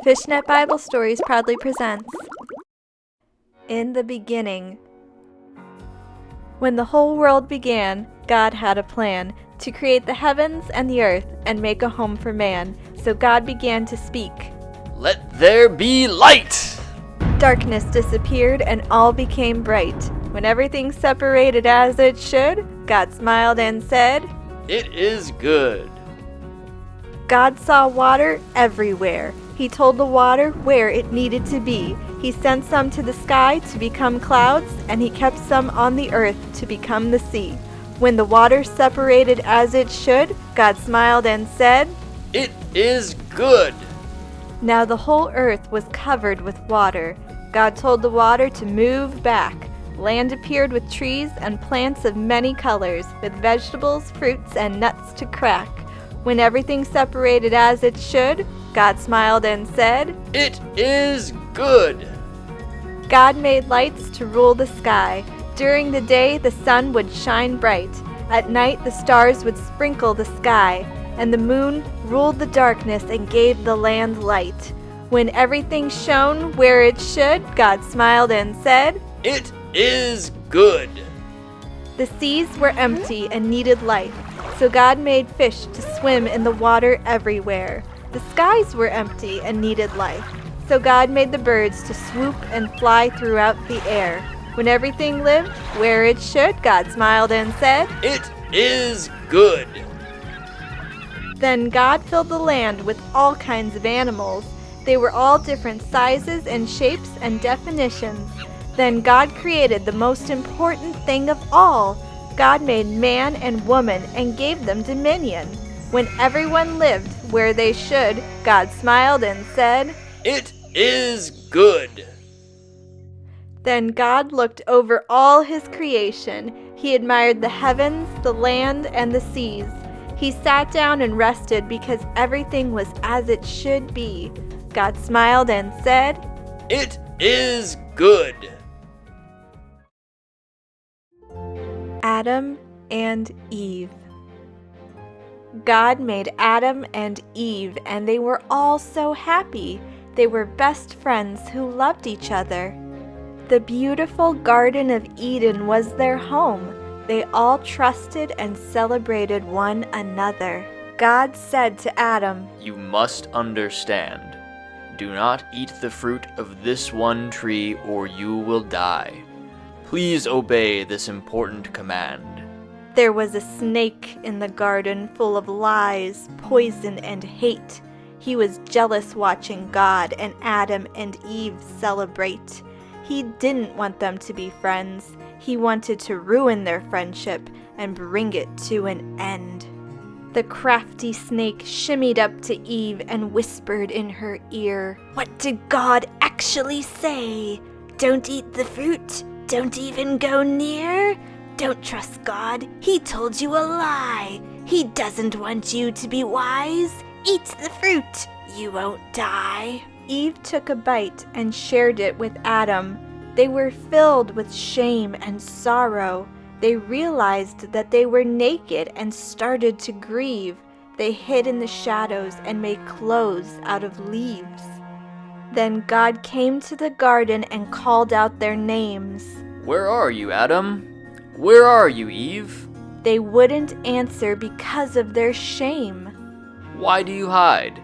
Fishnet Bible Stories proudly presents In the Beginning. When the whole world began, God had a plan to create the heavens and the earth and make a home for man. So God began to speak. Let there be light! Darkness disappeared and all became bright. When everything separated as it should, God smiled and said, It is good. God saw water everywhere. He told the water where it needed to be. He sent some to the sky to become clouds, and he kept some on the earth to become the sea. When the water separated as it should, God smiled and said, It is good. Now the whole earth was covered with water. God told the water to move back. Land appeared with trees and plants of many colors, with vegetables, fruits, and nuts to crack. When everything separated as it should, God smiled and said, It is good. God made lights to rule the sky. During the day, the sun would shine bright. At night, the stars would sprinkle the sky, and the moon ruled the darkness and gave the land light. When everything shone where it should, God smiled and said, It is good. The seas were empty and needed life, so God made fish to swim in the water everywhere. The skies were empty and needed life, so God made the birds to swoop and fly throughout the air. When everything lived where it should, God smiled and said, It is good. Then God filled the land with all kinds of animals. They were all different sizes and shapes and definitions. Then God created the most important thing of all. God made man and woman and gave them dominion. When everyone lived where they should, God smiled and said, It is good. Then God looked over all his creation. He admired the heavens, the land, and the seas. He sat down and rested because everything was as it should be. God smiled and said, It is good. Adam and Eve. God made Adam and Eve, and they were all so happy. They were best friends who loved each other. The beautiful Garden of Eden was their home. They all trusted and celebrated one another. God said to Adam, You must understand. Do not eat the fruit of this one tree, or you will die. Please obey this important command. There was a snake in the garden full of lies, poison, and hate. He was jealous watching God and Adam and Eve celebrate. He didn't want them to be friends. He wanted to ruin their friendship and bring it to an end. The crafty snake shimmied up to Eve and whispered in her ear, What did God actually say? Don't eat the fruit. Don't even go near. Don't trust God. He told you a lie. He doesn't want you to be wise. Eat the fruit. You won't die. Eve took a bite and shared it with Adam. They were filled with shame and sorrow. They realized that they were naked and started to grieve. They hid in the shadows and made clothes out of leaves. Then God came to the garden and called out their names. Where are you, Adam? Where are you, Eve? They wouldn't answer because of their shame. Why do you hide?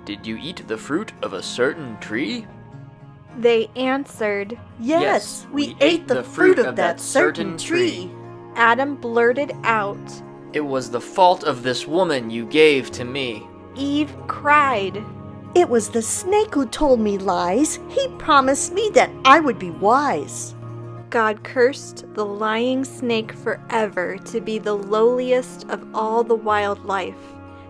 Did you eat the fruit of a certain tree? They answered, Yes, we ate the fruit of that certain tree. Adam blurted out. It was the fault of this woman you gave to me. Eve cried. It was the snake who told me lies. He promised me that I would be wise. God cursed the lying snake forever to be the lowliest of all the wildlife.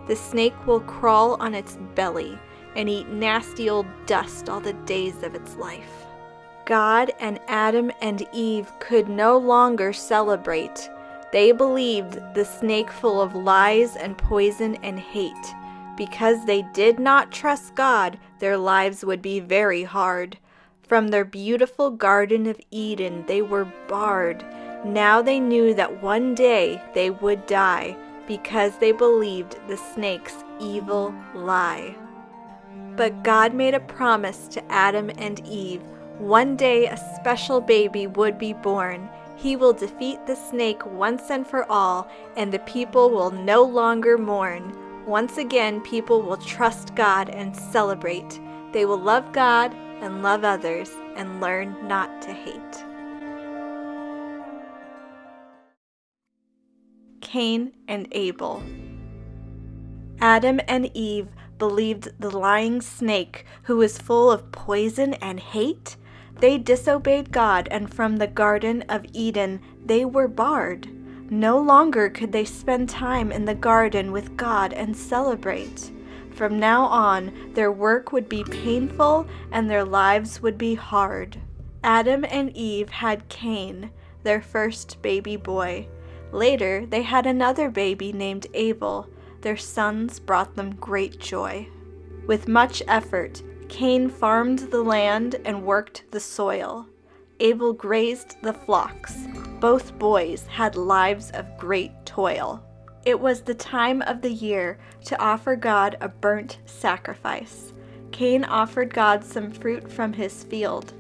The snake will crawl on its belly and eat nasty old dust all the days of its life. God and Adam and Eve could no longer celebrate. They believed the snake full of lies and poison and hate. Because they did not trust God, their lives would be very hard. From their beautiful Garden of Eden, they were barred. Now they knew that one day they would die because they believed the snake's evil lie. But God made a promise to Adam and Eve. One day a special baby would be born. He will defeat the snake once and for all, and the people will no longer mourn. Once again, people will trust God and celebrate. They will love God and love others and learn not to hate. Cain and Abel. Adam and Eve believed the lying snake, who was full of poison and hate. They disobeyed God, and from the Garden of Eden they were barred. No longer could they spend time in the garden with God and celebrate. From now on, their work would be painful and their lives would be hard. Adam and Eve had Cain, their first baby boy. Later, they had another baby named Abel. Their sons brought them great joy. With much effort, Cain farmed the land and worked the soil. Abel grazed the flocks. Both boys had lives of great toil. It was the time of the year to offer God a burnt sacrifice. Cain offered God some fruit from his field.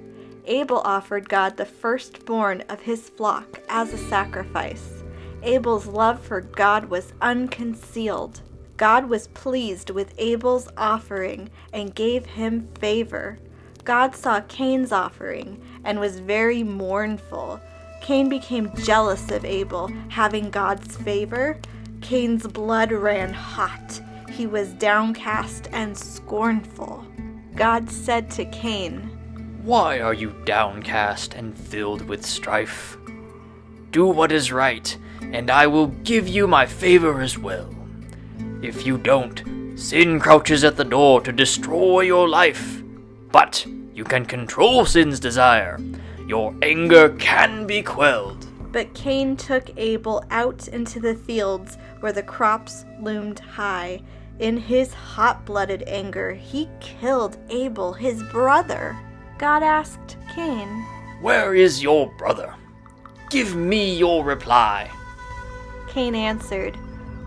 Abel offered God the firstborn of his flock as a sacrifice. Abel's love for God was unconcealed. God was pleased with Abel's offering and gave him favor. God saw Cain's offering and was very mournful. Cain became jealous of Abel, having God's favor. Cain's blood ran hot. He was downcast and scornful. God said to Cain, Why are you downcast and filled with strife? Do what is right, and I will give you my favor as well. If you don't, sin crouches at the door to destroy your life. But you can control sin's desire. Your anger can be quelled. But Cain took Abel out into the fields where the crops loomed high. In his hot-blooded anger, he killed Abel, his brother. God asked Cain, Where is your brother? Give me your reply. Cain answered,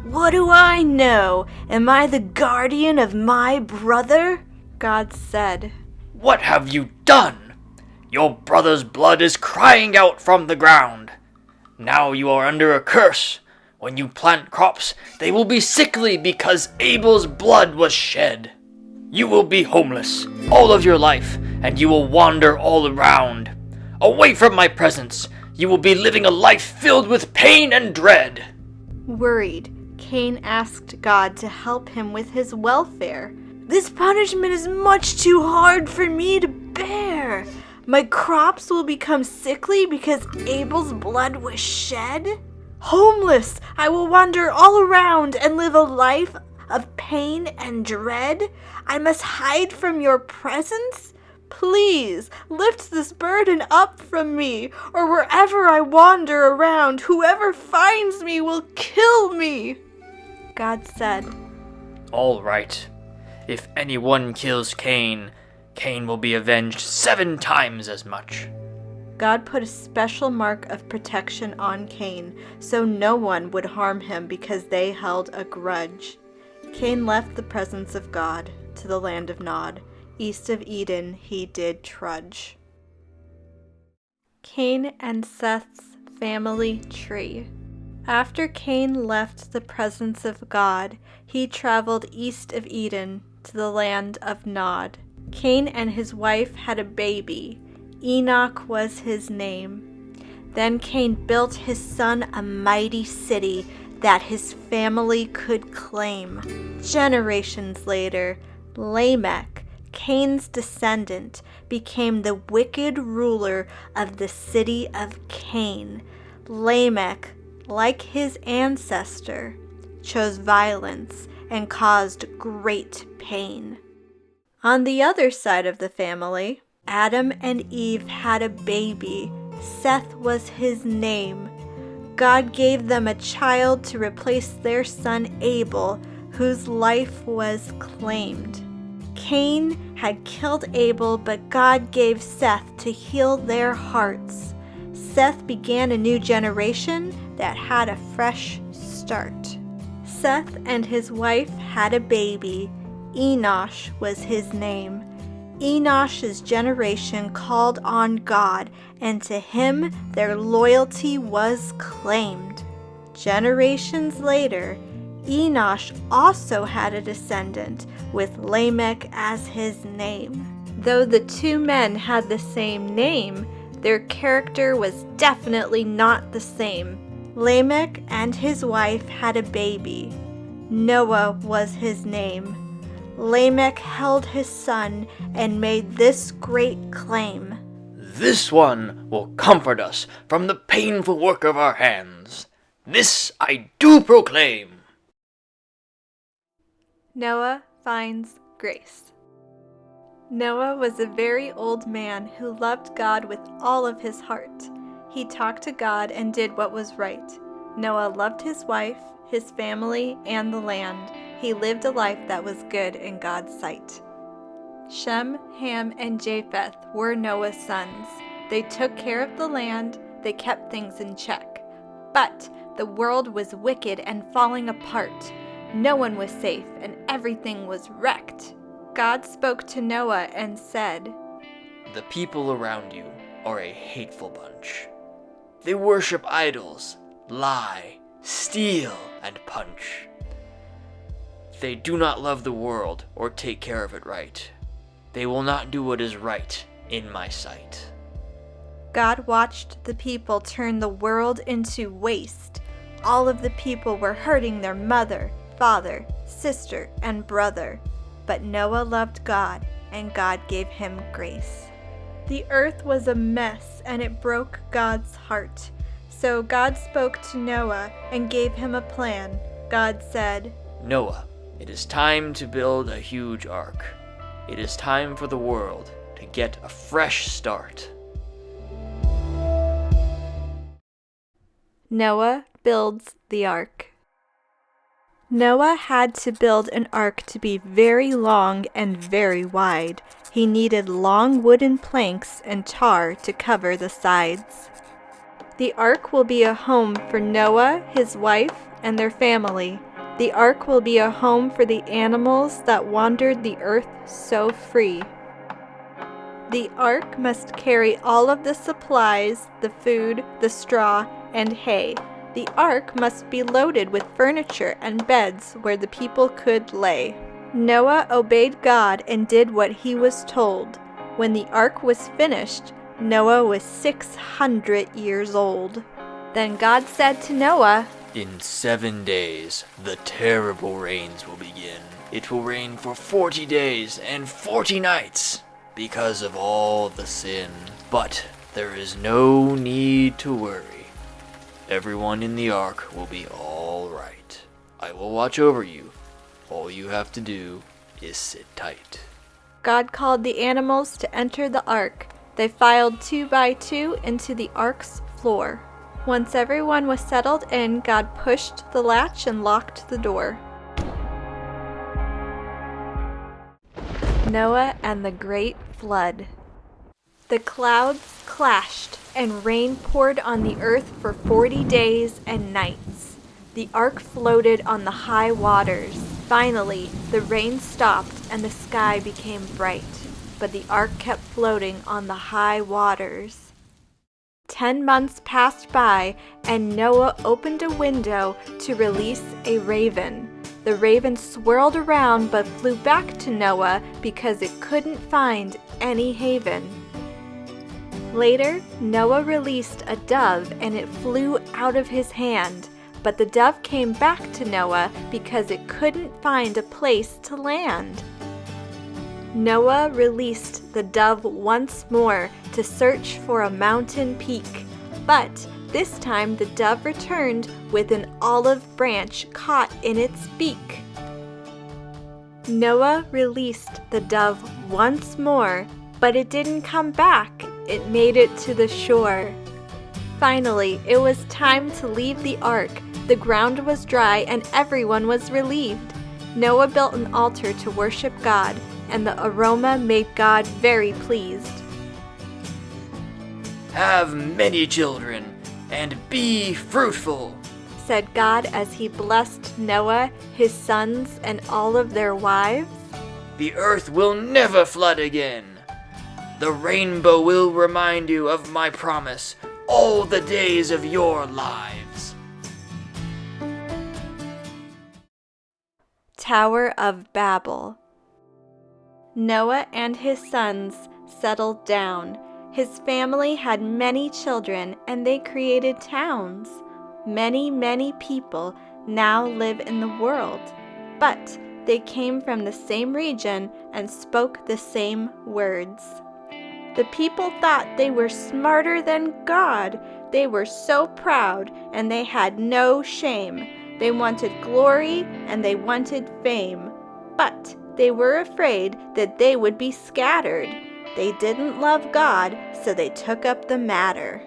What do I know? Am I the guardian of my brother? God said, What have you done? Your brother's blood is crying out from the ground. Now you are under a curse. When you plant crops, they will be sickly because Abel's blood was shed. You will be homeless all of your life, and you will wander all around. Away from my presence, you will be living a life filled with pain and dread. Worried, Cain asked God to help him with his welfare. This punishment is much too hard for me to bear. My crops will become sickly because Abel's blood was shed. Homeless, I will wander all around and live a life of pain and dread. I must hide from your presence. Please lift this burden up from me, or wherever I wander around, whoever finds me will kill me. God said, All right. If anyone kills Cain, Cain will be avenged 7 times as much. God put a special mark of protection on Cain, so no one would harm him because they held a grudge. Cain left the presence of God to the land of Nod. East of Eden he did trudge. Cain and Seth's family tree. After Cain left the presence of God, he traveled east of Eden to the land of Nod. Cain and his wife had a baby. Enoch was his name. Then Cain built his son a mighty city that his family could claim. Generations later, Lamech, Cain's descendant, became the wicked ruler of the city of Cain. Lamech, like his ancestor, chose violence and caused great pain. On the other side of the family, Adam and Eve had a baby. Seth was his name. God gave them a child to replace their son Abel, whose life was claimed. Cain had killed Abel, but God gave Seth to heal their hearts. Seth began a new generation that had a fresh start. Seth and his wife had a baby. Enosh was his name. Enosh's generation called on God, and to him their loyalty was claimed. Generations later, Enosh also had a descendant with Lamech as his name. Though the two men had the same name, their character was definitely not the same. Lamech and his wife had a baby. Noah was his name. Lamech held his son and made this great claim. This one will comfort us from the painful work of our hands. This I do proclaim. Noah finds grace. Noah was a very old man who loved God with all of his heart. He talked to God and did what was right. Noah loved his wife, his family, and the land. He lived a life that was good in God's sight. Shem, Ham, and Japheth were Noah's sons. They took care of the land, they kept things in check. But the world was wicked and falling apart. No one was safe, and everything was wrecked. God spoke to Noah and said, The people around you are a hateful bunch. They worship idols, lie, steal, and punch. They do not love the world or take care of it right. They will not do what is right in my sight. God watched the people turn the world into waste. All of the people were hurting their mother, father, sister, and brother. But Noah loved God, and God gave him grace. The earth was a mess, and it broke God's heart. So God spoke to Noah and gave him a plan. God said, Noah, it is time to build a huge ark. It is time for the world to get a fresh start. Noah builds the ark. Noah had to build an ark to be very long and very wide. He needed long wooden planks and tar to cover the sides. The ark will be a home for Noah, his wife, and their family. The ark will be a home for the animals that wandered the earth so free. The ark must carry all of the supplies, the food, the straw, and hay. The ark must be loaded with furniture and beds where the people could lay. Noah obeyed God and did what he was told. When the ark was finished, Noah was 600 years old. Then God said to Noah, In 7 days, the terrible rains will begin. It will rain for 40 days and 40 nights because of all the sin. But there is no need to worry. Everyone in the ark will be all right. I will watch over you. All you have to do is sit tight. God called the animals to enter the ark. They filed 2 by 2 into the ark's floor. Once everyone was settled in, God pushed the latch and locked the door. Noah and the Great Flood. The clouds clashed, and rain poured on the earth for 40 days and nights. The ark floated on the high waters. Finally, the rain stopped and the sky became bright, but the ark kept floating on the high waters. 10 months passed by, and Noah opened a window to release a raven. The raven swirled around but flew back to Noah because it couldn't find any haven. Later, Noah released a dove and it flew out of his hand, but the dove came back to Noah because it couldn't find a place to land. Noah released the dove once more to search for a mountain peak, but this time the dove returned with an olive branch caught in its beak. Noah released the dove once more, but it didn't come back. It made it to the shore. Finally, it was time to leave the ark. The ground was dry and everyone was relieved. Noah built an altar to worship God, and the aroma made God very pleased. Have many children and be fruitful, said God as he blessed Noah, his sons, and all of their wives. the earth will never flood again. The rainbow will remind you of my promise all the days of your lives. Tower of Babel. Noah and his sons settled down. His family had many children, and they created towns. Many, many people now live in the world, but they came from the same region and spoke the same words. The people thought they were smarter than God. They were so proud, and they had no shame. They wanted glory, and they wanted fame. But they were afraid that they would be scattered. They didn't love God, so they took up the matter.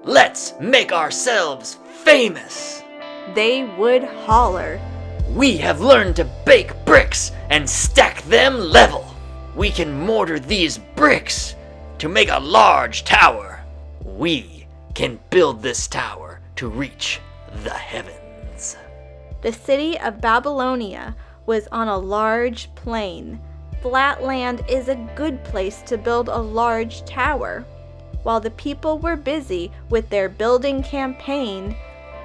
Let's make ourselves famous. They would holler. We have learned to bake bricks and stack them level. We can mortar these bricks to make a large tower. We can build this tower to reach the heavens. The city of Babylonia was on a large plain. Flat land is a good place to build a large tower. While the people were busy with their building campaign,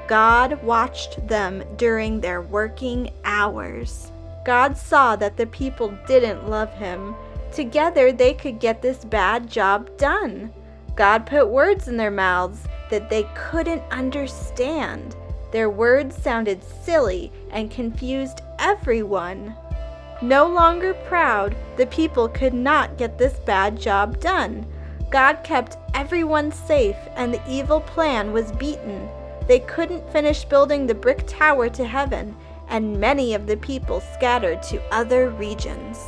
God watched them during their working hours. God saw that the people didn't love him. Together they could get this bad job done. God put words in their mouths that they couldn't understand. Their words sounded silly and confused everyone. No longer proud, the people could not get this bad job done. God kept everyone safe, and the evil plan was beaten. They couldn't finish building the brick tower to heaven, and many of the people scattered to other regions.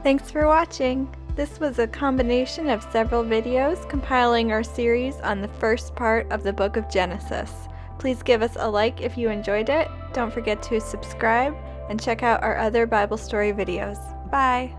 Thanks for watching. This was a combination of several videos compiling our series on the first part of the book of Genesis. Please give us a like if you enjoyed it. Don't forget to subscribe and check out our other Bible story videos. Bye!